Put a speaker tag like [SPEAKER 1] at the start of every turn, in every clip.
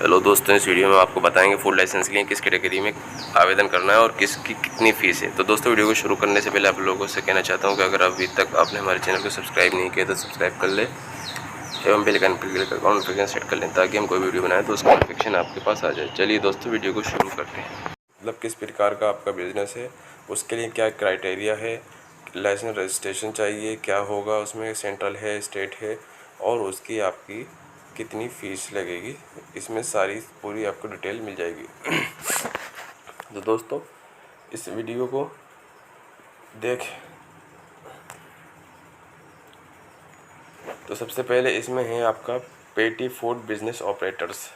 [SPEAKER 1] चलो दोस्तों, इस वीडियो में आपको बताएंगे फूड लाइसेंस के लिए किस कैटेगरी में आवेदन करना है और किसकी कितनी फ़ीस है। तो दोस्तों, वीडियो को शुरू करने से पहले आप लोगों से कहना चाहता हूं कि अगर अभी तक आपने हमारे चैनल को सब्सक्राइब नहीं किया तो सब्सक्राइब कर ले एवं बेल आइकन पर क्लिक कर नोटिफिकेशन सेट कर लें ताकि हम कोई वीडियो बनाएं तो उसका नोटिफिकेशन आपके पास आ जाए। चलिए दोस्तों, वीडियो को शुरू करते हैं। मतलब किस प्रकार का आपका बिजनेस है, उसके लिए क्या क्राइटेरिया है, लाइसेंस रजिस्ट्रेशन चाहिए, क्या होगा उसमें, सेंट्रल है स्टेट है, और उसकी आपकी कितनी फ़ीस लगेगी, इसमें सारी पूरी आपको डिटेल मिल जाएगी। तो दोस्तों, इस वीडियो को देख तो सबसे पहले इसमें है आपका पेटी फूड बिजनेस ऑपरेटर्स।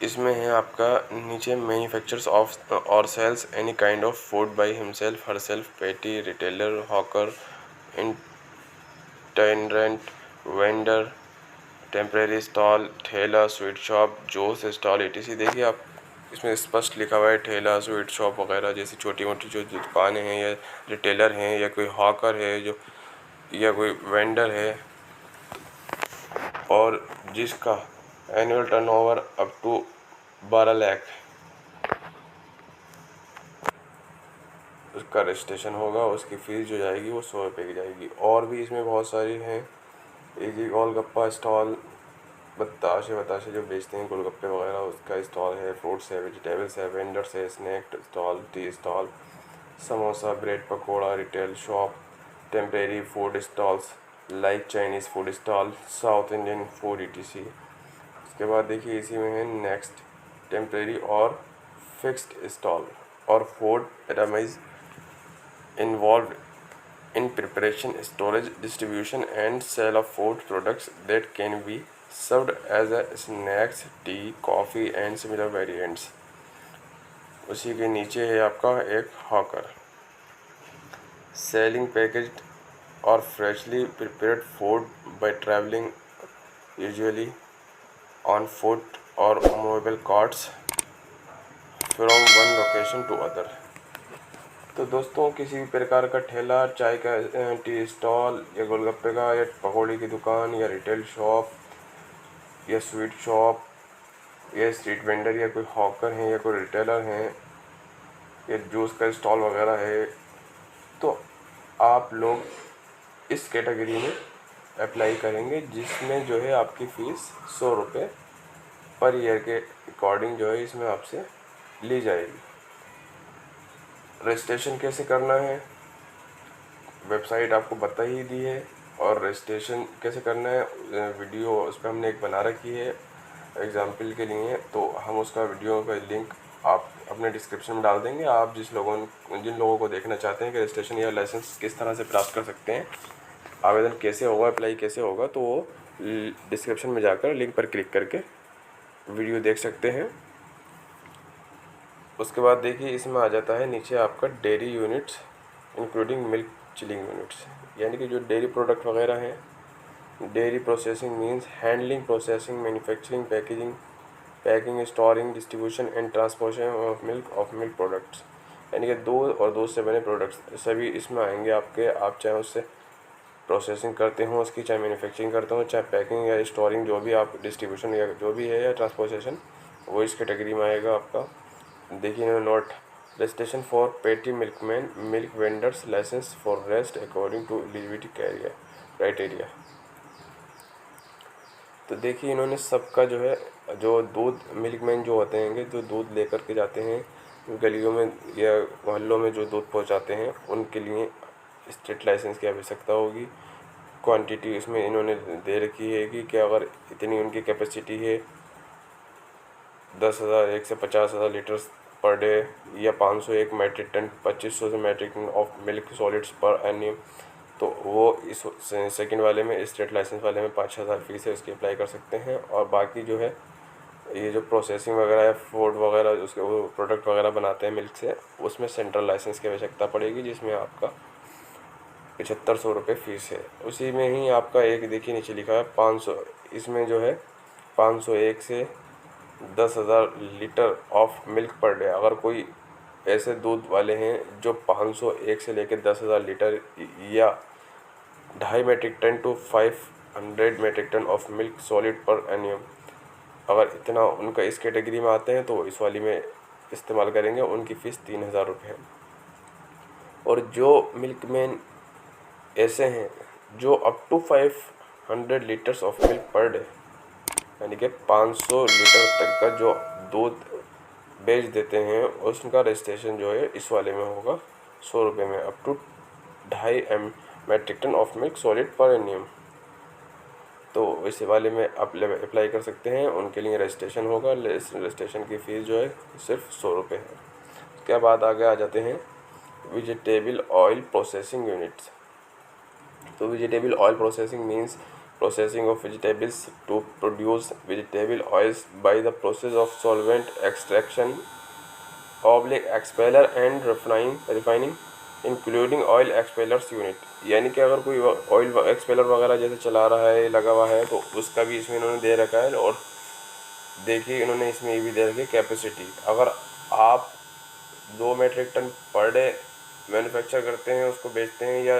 [SPEAKER 1] इसमें है आपका नीचे manufacturers of or sells any kind of food by himself herself, petty retailer, hawker, itinerant, vendor, temporary stall, ठेला, sweet shop, juice stall etc। देखिए आप इसमें स्पष्ट लिखा हुआ है ठेला, स्वीट शॉप वगैरह जैसी छोटी मोटी जो दुकानें हैं, या रिटेलर हैं, या कोई हॉकर है जो, या कोई वेंडर है, और जिसका annual turnover up to 12 lakh उसका रजिस्ट्रेशन होगा। उसकी फ़ीस जो जाएगी वो 100 रुपये की जाएगी। और भी इसमें बहुत सारी हैं, इजी गोलगप्पा स्टॉल, बताशे जो बेचते हैं गोलगप्पे वगैरह, उसका स्टॉल है, फ्रूट्स है, वेजिटेबल्स है, वेंडर्स है, snack stall, tea stall, samosa, bread pakora, retail shop, temporary food stalls like Chinese food stall, south Indian food etc। उसके बाद देखिए इसी में है नेक्स्ट टेम्परेरी और फिक्स्ड स्टॉल और food items involved in preparation, storage, distribution and sale of food products that can be served as a snacks, tea, coffee and similar variants। उसी के नीचे है आपका एक hawker, selling packaged or freshly prepared food by traveling usually on foot or mobile carts from one location to other। तो दोस्तों, किसी भी प्रकार का ठेला, चाय का टी स्टॉल, या गोलगप्पे का या पकौड़ी की दुकान, या रिटेल शॉप, या स्वीट शॉप, या स्ट्रीट वेंडर, या कोई हॉकर हैं, या कोई रिटेलर हैं, या जूस का स्टॉल वगैरह है, तो आप लोग इस कैटेगरी में अप्लाई करेंगे, जिसमें जो है आपकी फ़ीस 100 रुपये पर ईयर के अकॉर्डिंग जो है इसमें आपसे ली जाएगी। रजिस्ट्रेशन कैसे करना है, वेबसाइट आपको बता ही दी है, और रजिस्ट्रेशन कैसे करना है वीडियो उस पर हमने एक बना रखी है एग्जाम्पल के लिए, तो हम उसका वीडियो का लिंक आप अपने डिस्क्रिप्शन में डाल देंगे। आप जिन लोगों को देखना चाहते हैं कि रजिस्ट्रेशन या लाइसेंस किस तरह से प्राप्त कर सकते हैं, आवेदन कैसे होगा, अप्लाई कैसे होगा, तो वो डिस्क्रिप्शन में जाकर लिंक पर क्लिक करके वीडियो देख सकते हैं। उसके बाद देखिए इसमें आ जाता है नीचे आपका dairy units including milk chilling units, यानी कि जो डेयरी प्रोडक्ट वगैरह हैं। Dairy processing means handling, processing, manufacturing, packing, storing, distribution and transportation of milk products, यानी कि दूध और दूध से बने प्रोडक्ट्स सभी इसमें आएंगे आपके। आप चाहे उससे प्रोसेसिंग करते हो उसकी, चाहे मैन्युफैक्चरिंग करते हो, चाहे पैकिंग या स्टोरिंग, जो भी आप डिस्ट्रीब्यूशन या जो भी है, या ट्रांसपोर्टेशन, वो इस कैटेगरी में आएगा आपका। देखिए note, registration for petty milkman, milk vendors, licence for rest according to eligibility criteria. तो देखिए इन्होंने सबका जो है, जो दूध मिल्कमैन जो होते हैं, जो दूध लेकर के जाते हैं गलियों में या मोहल्लों में, जो दूध पहुंचाते हैं, उनके लिए स्टेट लाइसेंस की आवश्यकता होगी। क्वांटिटी इसमें इन्होंने दे रखी है कि क्या अगर इतनी उनकी कैपेसिटी है 10,000 1 से 50,000 लीटर पर डे, या 501 मैट्रिक टन, 2500 से metric ton of milk solids per annum, तो वो इस सेकंड वाले में, स्टेट लाइसेंस वाले में 5,000 फीस है, उसकी अप्लाई कर सकते हैं। और बाकी जो है ये जो प्रोसेसिंग वगैरह है, फूड वगैरह, उसके वो प्रोडक्ट वगैरह बनाते हैं मिल्क से, उसमें सेंट्रल लाइसेंस की आवश्यकता पड़ेगी, जिसमें आपका 7500 रुपये फ़ीस है। उसी में ही आपका एक देखिए नीचे लिखा है 500, इसमें जो है 501 से 10,000 litre of milk per day. अगर कोई ऐसे दूध वाले हैं जो 501 से लेकर 10,000 लीटर या 2.5 metric ton to 500 metric ton of milk solid per annum, अगर इतना उनका इस कैटेगरी में आते हैं तो इस वाली में इस्तेमाल करेंगे। उनकी फ़ीस 3,000 रुपये है। और जो मिल्कमैन ऐसे हैं जो up to 500 litres of milk per day, यानी कि 500 लीटर तक का जो दूध बेच देते हैं, उसका रजिस्ट्रेशन जो है इस वाले में होगा 100 रुपये में, up to 2.5 metric ton of milk solid per annum. तो इस वाले में आप अप्लाई कर सकते हैं। उनके लिए रजिस्ट्रेशन होगा। रजिस्ट्रेशन की फ़ीस जो है सिर्फ 100 रुपये है। उसके बाद आगे आ जाते हैं वेजिटेबल ऑयल प्रोसेसिंग यूनिट्स। तो vegetable oil processing means processing of vegetables to produce vegetable oils by the process of solvent extraction, expeller and refining including oil expellers unit. यानी कि अगर कोई ऑयल एक्सपेलर वगैरह जैसे चला रहा है, लगा हुआ है, तो उसका भी इसमें इन्होंने दे रखा है। और देखिए इन्होंने इसमें ये भी दे रखी है कैपेसिटी। अगर आप 2 metric ton per day manufacture करते हैं, उसको बेचते हैं, या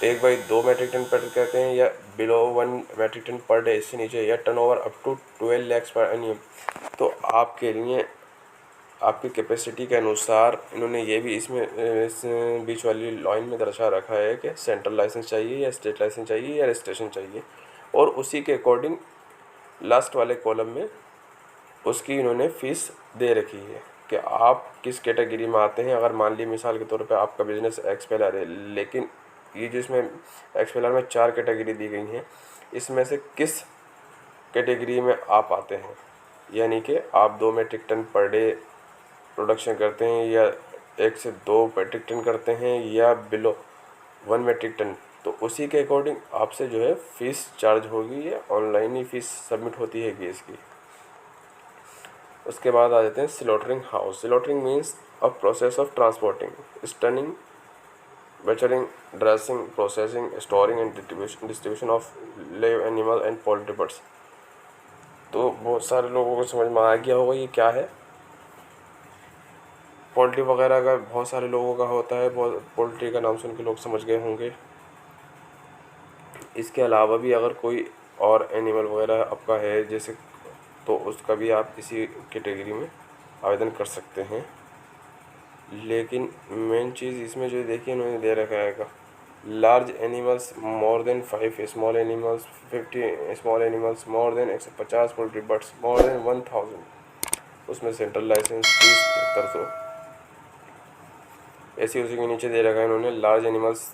[SPEAKER 1] 1/2 मेट्रिक टन पर कहते हैं, या below 1 metric ton per day इससे नीचे, या टर्नओवर अप टू 12 लाख पर एनियम, तो आपके लिए आपकी कैपेसिटी के अनुसार इन्होंने ये भी इसमें इस बीच वाली लाइन में दर्शा रखा है कि सेंट्रल लाइसेंस चाहिए या स्टेट लाइसेंस चाहिए या रजिस्ट्रेशन चाहिए। और उसी के अकॉर्डिंग लास्ट वाले कॉलम में उसकी इन्होंने फ़ीस दे रखी है कि आप किस कैटेगरी में आते हैं। अगर मान ली मिसाल के तौर पे आपका बिज़नेस एक्सपेलर है, लेकिन ये जो इसमें एक्सपेलर में 4 कैटेगरी दी गई हैं, इसमें से किस कैटेगरी में आप आते हैं, यानी कि आप 2 metric ton per day production करते हैं, या 1 से 2 मेट्रिक टन करते हैं, या बिलो 1 मेट्रिक टन, तो उसी के अकॉर्डिंग आपसे जो है फ़ीस चार्ज होगी। या ऑनलाइन ही फ़ीस सबमिट होती है कि इसकी। उसके बाद आ जाते हैं slaughtering house. Slaughtering means a process of transporting, stunning, butchering, dressing, processing, storing and distribution of live animal and poultry birds। तो बहुत सारे लोगों को समझ में आ गया होगा ये क्या है। पोल्ट्री वगैरह का बहुत सारे लोगों का होता है, पोल्ट्री का नाम सुन के लोग समझ गए होंगे। इसके अलावा भी अगर कोई और एनिमल वगैरह आपका है जैसे, तो उसका भी आप इसी कैटेगरी में आवेदन कर सकते हैं। लेकिन मेन चीज़ इसमें जो देखिए इन्होंने दे रखा है, large animals more than 5, small animals 50, small animals more than 150, poultry birds more than 1000, उसमें सेंट्रल लाइसेंस 30-7500। ऐसी उसी के नीचे दे रखा है इन्होंने large animals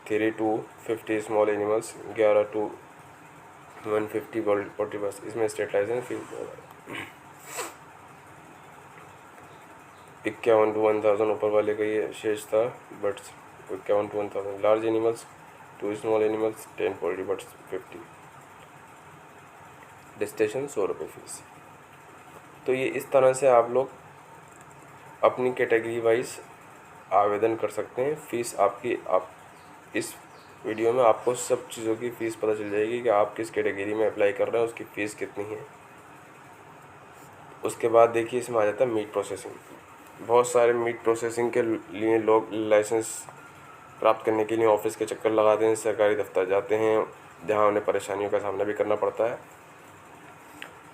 [SPEAKER 1] 3 to 50, small animals 11 to 150 poultry birds, इसमें स्टेट लाइसेंस 51 to 1000 ऊपर वाले का ये शेष था। Birds 51 to 1000, large animals 2 small animals 10 poultry birds 50, registration 100 रुपये फ़ीस। तो ये इस तरह से आप लोग अपनी कैटेगरी वाइज आवेदन कर सकते हैं। फ़ीस आपकी, आप इस वीडियो में आपको सब चीज़ों की फ़ीस पता चल जाएगी कि आप किस कैटेगरी में अप्लाई कर रहे हैं, उसकी फ़ीस कितनी है। उसके बाद देखिए इसमें आ जाता है मीट प्रोसेसिंग। बहुत सारे मीट प्रोसेसिंग के लिए लोग लाइसेंस प्राप्त करने के लिए ऑफिस के चक्कर लगाते हैं, सरकारी दफ्तर जाते हैं, जहां उन्हें परेशानियों का सामना भी करना पड़ता है।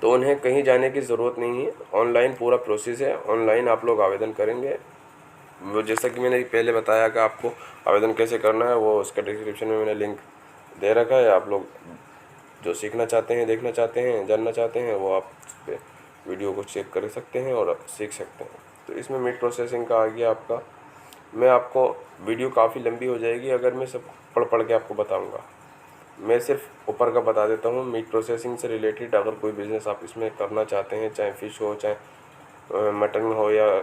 [SPEAKER 1] तो उन्हें कहीं जाने की ज़रूरत नहीं है, ऑनलाइन पूरा प्रोसेस है। ऑनलाइन आप लोग आवेदन करेंगे, वो जैसा कि मैंने पहले बताया कि आपको आवेदन कैसे करना है, वो उसका डिस्क्रिप्शन में मैंने लिंक दे रखा है। आप लोग जो सीखना चाहते हैं, देखना चाहते हैं, जानना चाहते हैं, वो आप उस पर वीडियो को चेक कर सकते हैं और सीख सकते हैं। तो इसमें मीट प्रोसेसिंग का आ गया आपका। मैं आपको वीडियो काफ़ी लंबी हो जाएगी अगर मैं सब पढ़ के आपको बताऊंगा। मैं सिर्फ ऊपर का बता देता हूँ। मीट प्रोसेसिंग से रिलेटेड अगर कोई बिज़नेस आप इसमें करना चाहते हैं, चाहे फ़िश हो, चाहे मटन हो या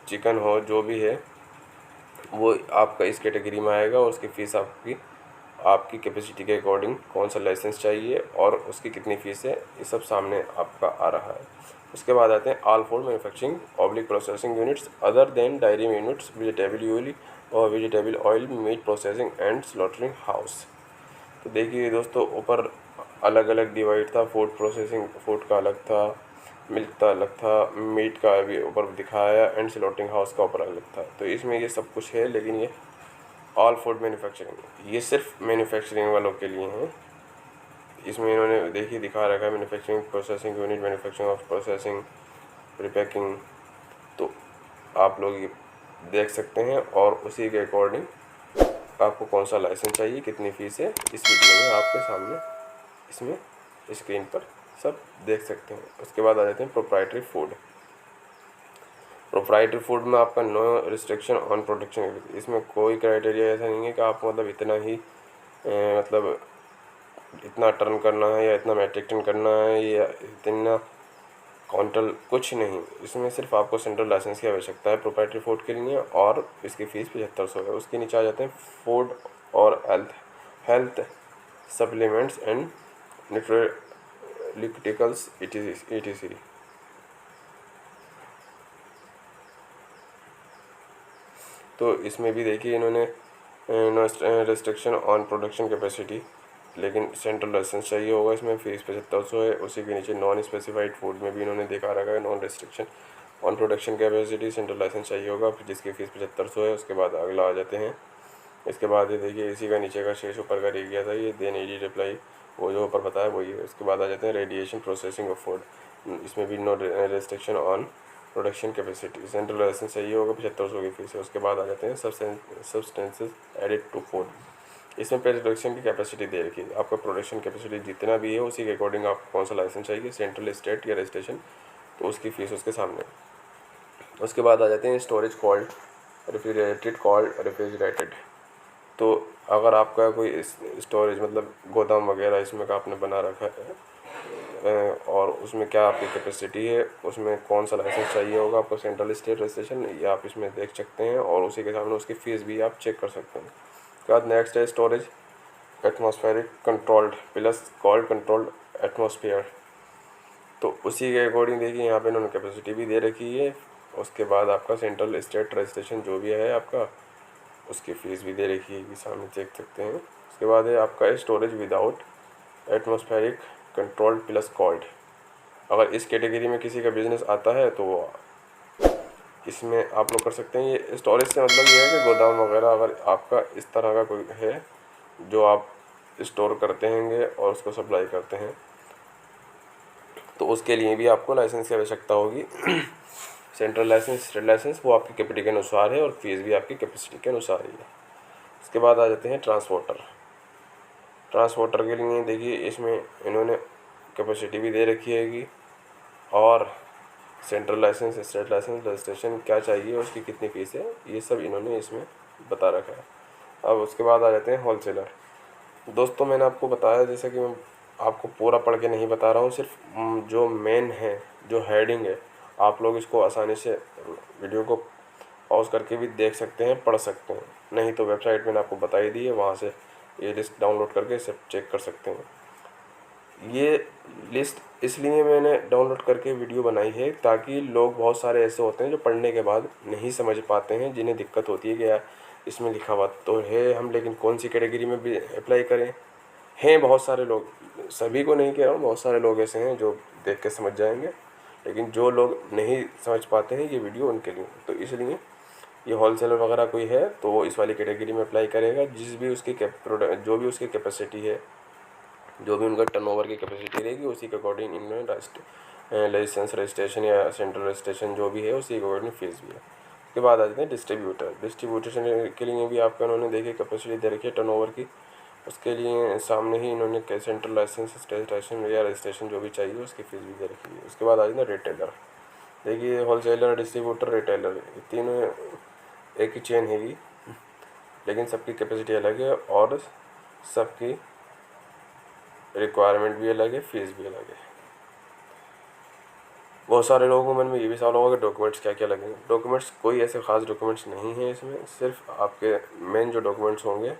[SPEAKER 1] चिकन हो, जो भी है वो आपका इस कैटेगरी में आएगा। और उसकी फ़ीस आपकी कैपेसिटी के अकॉर्डिंग कौन सा लाइसेंस चाहिए और उसकी कितनी फ़ीस है, ये सब सामने आपका आ रहा है। उसके बाद आते हैं all food manufacturing oblique processing units other than dairy units, vegetable oil और vegetable oil, meat processing and slaughtering house. तो देखिए दोस्तों, ऊपर अलग अलग डिवाइड था। फूड प्रोसेसिंग, फूड का अलग था, मिल्क का अलग था, मीट का भी ऊपर दिखाया, एंड स्लॉटरिंग हाउस का ऊपर अलग था। तो इसमें ये सब कुछ है, लेकिन ये ऑल फूड मैन्युफैक्चरिंग, ये सिर्फ मैन्युफैक्चरिंग वालों के लिए हैं। इसमें इन्होंने देखिए दिखा रखा है manufacturing processing unit, manufacturing of processing, prepacking. तो आप लोग ये देख सकते हैं और उसी के अकॉर्डिंग आपको कौन सा लाइसेंस चाहिए, कितनी फ़ीस है, इस वीडियो में आपके सामने इसमें स्क्रीन पर सब देख सकते हैं। उसके बाद आ जाते हैं प्रोप्राइटरी फूड। प्रोप्राइटरी फूड में आपका नो रिस्ट्रिक्शन ऑन प्रोडक्शन। इसमें कोई क्राइटेरिया ऐसा नहीं है कि आप मतलब इतना ही मतलब इतना टर्न करना है या इतना मैट्रिक टन करना है या इतना क्वांटल, कुछ नहीं। इसमें सिर्फ आपको सेंट्रल लाइसेंस की आवश्यकता है प्रोप्राइटरी फूड के लिए और इसकी फ़ीस 7500 है। उसके नीचे आ जाते हैं फूड और हेल्थ सप्लीमेंट्स एंड न्यूट्रिटिकल्स ETC। तो इसमें भी देखिए इन्होंने रेस्ट्रिक्शन ऑन प्रोडक्शन कैपेसिटी, लेकिन सेंट्रल लाइसेंस चाहिए होगा। इसमें फ़ीस 7500 है। उसी के नीचे नॉन स्पेसिफाइड फूड में भी इन्होंने दिखा रखा है non restriction on production capacity, central licence चाहिए होगा, जिसकी फ़ीस 7500 है। उसके बाद अगला आ जाते हैं। इसके बाद ये देखिए इसी का नीचे का शेष ऊपर का रह गया था, ये देन ईडी रिप्लाई, वो जो ऊपर बताया वही है। उसके बाद आ जाते हैं रेडिएशन प्रोसेसिंग ऑफ फूड। इसमें भी no restriction on production capacity, central licence चाहिए होगा, 7500 की फीस है। उसके बाद आ जाते हैं सब्सटेंसेस एडिड टू फूड। इसमें प्रोडक्शन की कैपेसिटी दे रखी है, आपका प्रोडक्शन कैपेसिटी जितना भी है उसी के अकॉर्डिंग आपको कौन सा लाइसेंस चाहिए, सेंट्रल, स्टेट या रजिस्ट्रेशन, तो उसकी फ़ीस उसके सामने। उसके बाद आ जाते हैं स्टोरेज कॉल्ड रेफ्रिजरेटेड। तो अगर आपका कोई स्टोरेज मतलब गोदाम वगैरह इसमें का आपने बना रखा है और उसमें क्या आपकी कैपेसिटी है, उसमें कौन सा लाइसेंस चाहिए होगा आपको, सेंट्रल, स्टेट, रजिस्ट्रेशन, ये आप इसमें देख सकते हैं और उसी के सामने उसकी फ़ीस भी आप चेक कर सकते हैं। उसके बाद नेक्स्ट है storage atmospheric controlled plus called controlled atmosphere. तो उसी के अकॉर्डिंग देखिए यहाँ पे इन्होंने कैपेसिटी भी दे रखी है। उसके बाद आपका सेंट्रल, स्टेट, रजिस्ट्रेशन जो भी है आपका, उसकी फ़ीस भी दे रखी है, कि सामने देख सकते हैं। उसके बाद है आपका storage without atmospheric controlled plus called. अगर इस कैटेगरी में किसी का बिजनेस आता है तो इसमें आप लोग कर सकते हैं। ये स्टोरेज से मतलब ये है कि गोदाम वगैरह अगर आपका इस तरह का कोई है जो आप स्टोर करते हैंगे और उसको सप्लाई करते हैं, तो उसके लिए भी आपको लाइसेंस की आवश्यकता होगी। सेंट्रल लाइसेंस, स्टेट लाइसेंस, वो आपकी कैपेसिटी के अनुसार है और फीस भी आपकी कैपेसिटी के अनुसार ही है। उसके बाद आ जाते हैं ट्रांसपोर्टर। ट्रांसपोर्टर के लिए देखिए इसमें इन्होंने कैपेसिटी भी दे रखी हैगी और central licence, state licence, registration क्या चाहिए, उसकी कितनी फ़ीस है, ये सब इन्होंने इसमें बता रखा है। अब उसके बाद आ जाते हैं होलसेलर। दोस्तों मैंने आपको बताया, जैसे कि मैं आपको पूरा पढ़ के नहीं बता रहा हूँ, सिर्फ जो मेन है, जो हेडिंग है, आप लोग इसको आसानी से वीडियो को पॉज करके भी देख सकते हैं, पढ़ सकते हैं। नहीं तो वेबसाइट मैंने आपको बता ही दी है, वहाँ से ये लिस्ट डाउनलोड करके सब चेक कर सकते हैं। ये लिस्ट इसलिए मैंने डाउनलोड करके वीडियो बनाई है ताकि लोग, बहुत सारे ऐसे होते हैं जो पढ़ने के बाद नहीं समझ पाते हैं, जिन्हें दिक्कत होती है कि यार इसमें लिखा हुआ तो है हम, लेकिन कौन सी कैटेगरी में भी अप्लाई करें। हैं बहुत सारे लोग, सभी को नहीं कह रहा हूँ, बहुत सारे लोग ऐसे हैं जो देख के समझ जाएंगे, लेकिन जो लोग नहीं समझ पाते हैं ये वीडियो उनके लिए। तो इसलिए ये होलसेलर वगैरह कोई है तो वो इस वाली कैटेगरी में अप्लाई करेगा, जिस भी उसकी जो भी उसकी कैपेसिटी है, जो भी उनका टर्नओवर की कैपेसिटी रहेगी, उसी के अकॉर्डिंग इन्होंने लाइसेंस, रजिस्ट्रेशन या सेंट्रल रजिस्ट्रेशन जो भी है उसी के अकॉर्डिंग फीस भी है। उसके बाद आ जाते हैं डिस्ट्रीब्यूटर। डिस्ट्रीब्यूटेशन के लिए भी आपका उन्होंने देखिए कैपेसिटी दे रखी है टर्नओवर की, उसके लिए सामने ही इन्होंने सेंट्रल लाइसेंस, स्टेट लाइसेंस या रजिस्ट्रेशन जो भी चाहिए उसकी फ़ीस भी दे रखी है। उसके बाद आ जाते हैं रिटेलर। देखिए होलसेलर, डिस्ट्रीब्यूटर, रिटेलर, ये तीनों एक ही चेन हैगी, लेकिन सबकी कैपेसिटी अलग है और सबकी रिक्वायरमेंट भी अलग है, फीस भी अलग है। बहुत सारे लोगों के मन में ये भी सवाल होगा कि डॉक्यूमेंट्स क्या क्या लगेंगे। डॉक्यूमेंट्स कोई ऐसे ख़ास डॉक्यूमेंट्स नहीं हैं इसमें, सिर्फ आपके मेन जो डॉक्यूमेंट्स होंगे,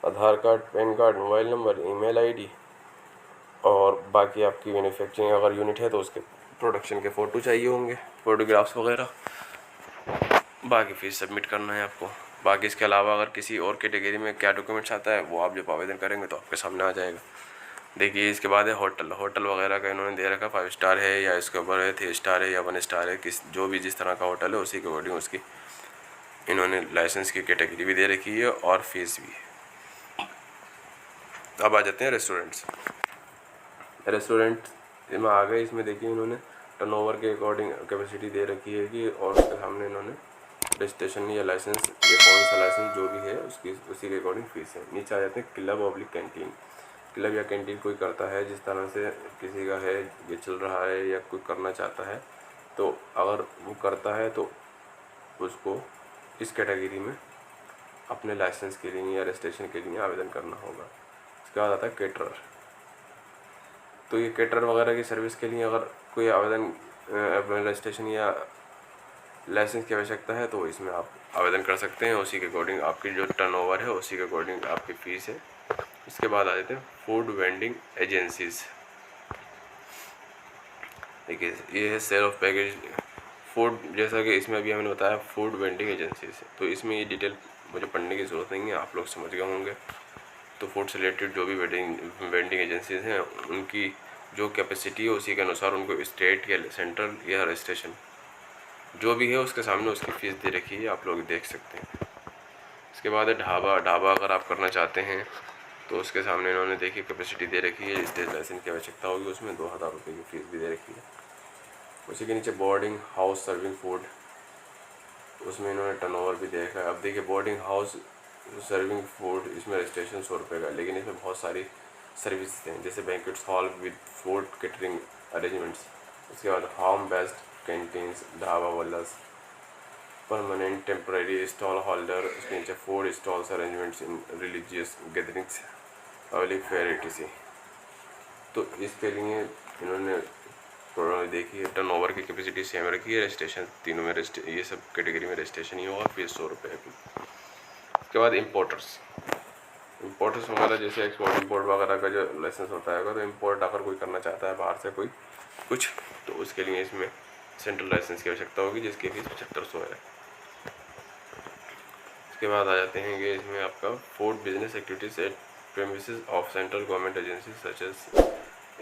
[SPEAKER 1] Aadhaar card, PAN card, mobile number, email ID, और बाकी आपकी मैन्युफैक्चरिंग अगर यूनिट है तो उसके प्रोडक्शन के फ़ोटो चाहिए होंगे, फ़ोटोग्राफ्स वगैरह। बाकी फ़ीस सबमिट करना है आपको। बाकी इसके अलावा अगर किसी और कैटेगरी में क्या डॉक्यूमेंट्स आता है वो आप जब आवेदन करेंगे तो आपके सामने आ जाएगा। देखिए इसके बाद है होटल वगैरह का इन्होंने दे रखा, 5 स्टार है या इसके ऊपर है 3 स्टार है या 1 स्टार है, किस जो भी जिस तरह का होटल है उसी के अकॉर्डिंग उसकी इन्होंने लाइसेंस की कैटेगरी भी दे रखी है और फीस भी है। अब आ जाते हैं रेस्टोरेंट्स में आ गए। इसमें देखिए इन्होंने टर्नओवर के अकॉर्डिंग कैपेसिटी दे रखी है कि, और उसके सामने इन्होंने रजिस्ट्रेशन या लाइसेंस या कौन सा लाइसेंस जो भी है उसकी उसी के अकॉर्डिंग फीस है। नीचे आ जाते हैं क्लब ऑब्लिक कैंटीन। क्लब या कैंटीन कोई करता है जिस तरह से किसी का है ये चल रहा है या कोई करना चाहता है, तो अगर वो करता है तो उसको इस कैटेगरी में अपने लाइसेंस के लिए या रजिस्ट्रेशन के लिए आवेदन करना होगा। इसके बाद आता है केटरर। तो ये केटरर वगैरह की सर्विस के लिए अगर कोई आवेदन अपने रजिस्ट्रेशन या लाइसेंस की आवश्यकता है तो इसमें आप आवेदन कर सकते हैं। उसी के अकॉर्डिंग आपकी जो टर्नओवर है उसी के अकॉर्डिंग आपकी फ़ीस है। इसके बाद आ जाते हैं फूड वेंडिंग एजेंसीज़। देखिए ये है सेल ऑफ पैकेज फूड, जैसा कि इसमें अभी हमने बताया फूड वेंडिंग एजेंसीज। तो इसमें ये डिटेल मुझे पढ़ने की ज़रूरत नहीं है, आप लोग समझ गए होंगे। तो फूड से रिलेटेड जो भी वेंडिंग एजेंसीज हैं उनकी जो कैपेसिटी है उसी के अनुसार उनको स्टेट या सेंट्रल या रजिस्ट्रेशन जो भी है उसके सामने उसकी फ़ीस दे रखी है, आप लोग देख सकते हैं। इसके बाद है ढाबा अगर आप करना चाहते हैं तो उसके सामने इन्होंने देखिए कैपेसिटी दे रखी है, स्टेज लाइसेंस की आवश्यकता होगी, उसमें 2000 रुपये की फ़ीस भी दे रखी है। उसी के नीचे बोर्डिंग हाउस सर्विंग फूड, उसमें इन्होंने टर्नओवर भी देखा है। अब देखिए बोर्डिंग हाउस सर्विंग फूड, इसमें रजिस्ट्रेशन 100 रुपये का, लेकिन इसमें बहुत सारी सर्विस हैं जैसे banquets hall with food catering arrangements. उसके बाद होम बेस्ड कैंटीन्स, ढाबा वालास, परमानेंट टेम्परेरी स्टॉल होल्डर, उसके नीचे food stalls arrangements in religious gatherings, public fair etc। तो इसके लिए इन्होंने देखिए टर्नओवर की कैपेसिटी सेम रखी है, रजिस्ट्रेशन तीनों में ये सब कैटेगरी में रजिस्ट्रेशन ही होगा, फीस 100 रुपये की। उसके बाद इम्पोर्टर्स वगैरह जैसे एक्सपोर्ट इम्पोर्ट वगैरह का जो लाइसेंस होता है, तो इम्पोर्ट अगर कोई करना चाहता है बाहर से कोई कुछ, तो उसके लिए इसमें सेंट्रल लाइसेंस की आवश्यकता होगी जिसकी फीस 7500 है। उसके बाद आ जाते हैं कि इसमें आपका food business activities at premises of central government agency such as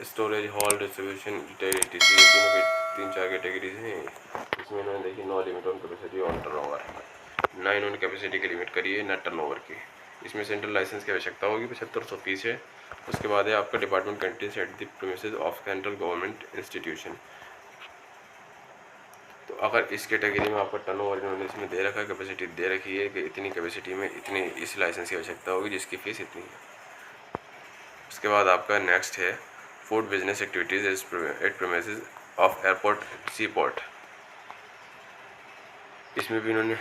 [SPEAKER 1] storage hall distribution retail etc। ये तीनों के 3-4 कैटेगरीज हैं। इसमें इन्होंने देखी no limit on capacity on turnover, ना इन्होंने कैपेसिटी की लिमिट करी है ना टर्नओवर की। इसमें सेंट्रल लाइसेंस की आवश्यकता होगी, 7500 फीस है। उसके बाद है आपका department countries at the premises of central government institution. तो अगर इस कैटेगरी में आपका टर्नओवर इन्होंने इसमें दे रखा है, कैपेसिटी दे रखी है कि इतनी कैपेसिटी में इतनी इस लाइसेंस की आवश्यकता होगी जिसकी फ़ीस इतनी है। उसके बाद आपका नेक्स्ट है food business activities at premises of airport sea port. इसमें भी इन्होंने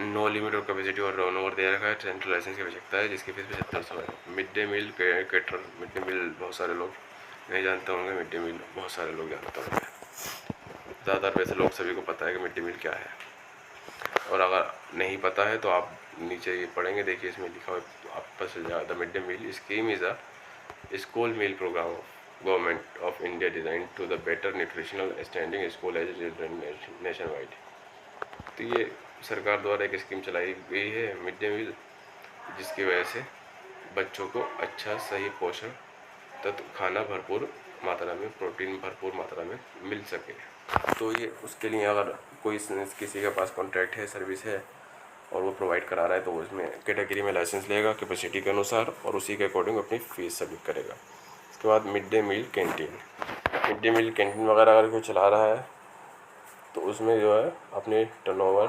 [SPEAKER 1] नो लिमिट और कैपेसिटी और टर्नओवर दे रखा है, सेंट्रल लाइसेंस की आवश्यकता है जिसकी फीस 7500 है। Mid day meal caterer, mid day meal बहुत सारे लोग नहीं जानते होंगे, मिड डे मील बहुत सारे लोग जानते होंगे, ज़्यादातर वैसे लोग सभी को पता है कि मिड डे मील क्या है। और अगर नहीं पता है तो आप नीचे ये पढ़ेंगे, देखिए इसमें लिखा हुआ आपस से ज़्यादा mid day meal scheme is a school meal programme of government of India design to the better nutritional standing school age nationwide. तो ये सरकार द्वारा एक स्कीम चलाई गई है मिड डे मील, जिसकी वजह से बच्चों को अच्छा सही पोषण तत्व खाना भरपूर मात्रा में, प्रोटीन भरपूर मात्रा में मिल सके। तो ये उसके लिए अगर कोई किसी के पास कॉन्ट्रैक्ट है, सर्विस है और वो प्रोवाइड करा रहा है तो उसमें कैटेगरी में लाइसेंस लेगा कैपेसिटी के अनुसार और उसी के अकॉर्डिंग अपनी फ़ीस सबमिट करेगा। उसके बाद मिड डे मील कैंटीन वगैरह अगर कोई चला रहा है तो उसमें जो है अपने टर्नओवर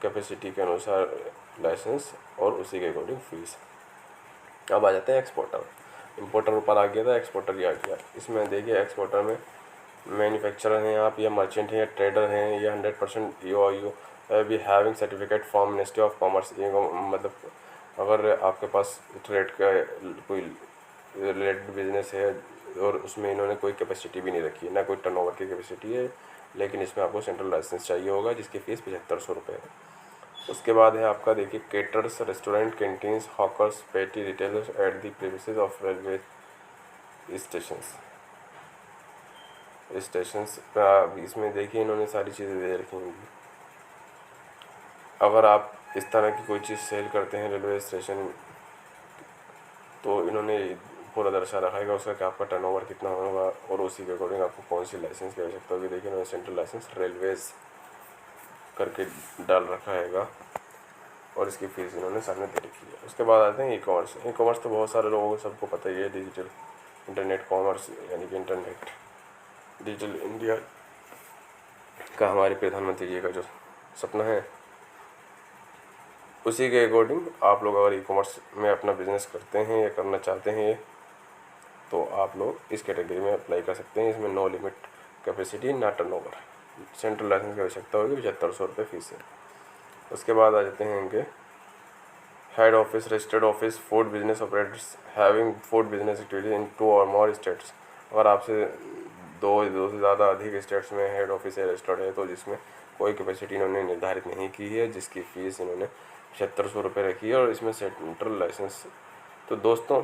[SPEAKER 1] कैपेसिटी के अनुसार लाइसेंस और उसी के अकॉर्डिंग फ़ीस। अब आ जाते हैं एक्सपोर्टर। इंपोर्टर ऊपर आ गया था, एक्सपोर्टर ये आ गया। इसमें देखिए एक्सपोर्टर में मैन्युफैक्चरर हैं आप या मर्चेंट हैं या ट्रेडर हैं या 100% you be having certificate from ministry of commerce. ये मतलब अगर आपके पास ट्रेड का कोई रिलेटेड बिजनेस है और उसमें इन्होंने कोई कैपेसिटी भी नहीं रखी है, ना कोई टर्नओवर की कैपेसिटी है, लेकिन इसमें आपको सेंट्रल लाइसेंस चाहिए होगा जिसकी फ़ीस 7500 रुपये है। उसके बाद है आपका देखिए केटर्स, रेस्टोरेंट, कैंटीन्स, हॉकर्स, पेटी retailers at the premises of railway stations. इसमें देखिए इन्होंने सारी चीज़ें दे रखी होंगी। अगर आप इस तरह की कोई चीज़ सेल करते हैं रेलवे स्टेशन तो इन्होंने पूरा दर्शा रखा है उसका कि आपका टर्नओवर कितना होगा और उसी के अकॉर्डिंग आपको कौन सी लाइसेंस की आवश्यकता होगी। देखिए इन्होंने सेंट्रल लाइसेंस रेलवेज करके डाल रखा हैगा। और इसकी फीस इन्होंने सामने दे रखी है। उसके बाद आते हैं ई कॉमर्स। ई कॉमर्स तो बहुत सारे लोगों को सबको पता ही है, डिजिटल इंटरनेट कॉमर्स यानी कि इंटरनेट डिजिटल इंडिया का हमारे प्रधानमंत्री जी का जो सपना है, उसी के अकॉर्डिंग आप लोग अगर ई कॉमर्स में अपना बिजनेस करते हैं या करना चाहते हैं तो आप लोग इस कैटेगरी में अप्लाई कर सकते हैं। इसमें नो लिमिट कैपेसिटी ना टर्नओवर, सेंट्रल लाइसेंस की आवश्यकता होगी, 7500 रुपये फीस है। उसके बाद आ जाते हैं इनके head office, registered office, food business operators having food business activities in 2 और मोर स्टेट्स। अगर आपसे दो से ज़्यादा अधिक स्टेट्स में हेड ऑफिस है, रजिस्टर्ड है, तो जिसमें कोई कैपेसिटी इन्होंने निर्धारित नहीं की है, जिसकी फ़ीस इन्होंने 7500 रुपये रखी है और इसमें सेंट्रल लाइसेंस। तो दोस्तों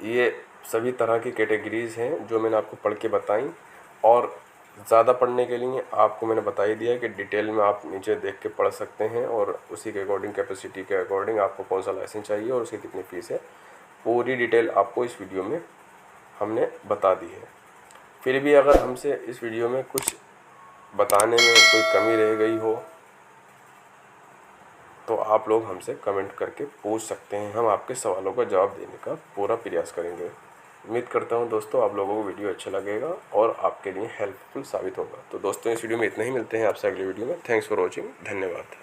[SPEAKER 1] ये सभी तरह की कैटेगरीज़ हैं जो मैंने आपको पढ़ के बताई, और ज़्यादा पढ़ने के लिए आपको मैंने बता ही दिया कि डिटेल में आप नीचे देख के पढ़ सकते हैं और उसी के अकॉर्डिंग कैपेसिटी के अकॉर्डिंग आपको कौन सा लाइसेंस चाहिए और उसकी कितनी फ़ीस है, पूरी डिटेल आपको इस वीडियो में हमने बता दी है। फिर भी अगर हमसे इस वीडियो में कुछ बताने में कोई कमी रह गई हो तो आप लोग हमसे कमेंट करके पूछ सकते हैं, हम आपके सवालों का जवाब देने का पूरा प्रयास करेंगे। उम्मीद करता हूं दोस्तों आप लोगों को वीडियो अच्छा लगेगा और आपके लिए हेल्पफुल साबित होगा। तो दोस्तों इस वीडियो में इतना ही, मिलते हैं आपसे अगली वीडियो में। थैंक्स फॉर वॉचिंग, धन्यवाद।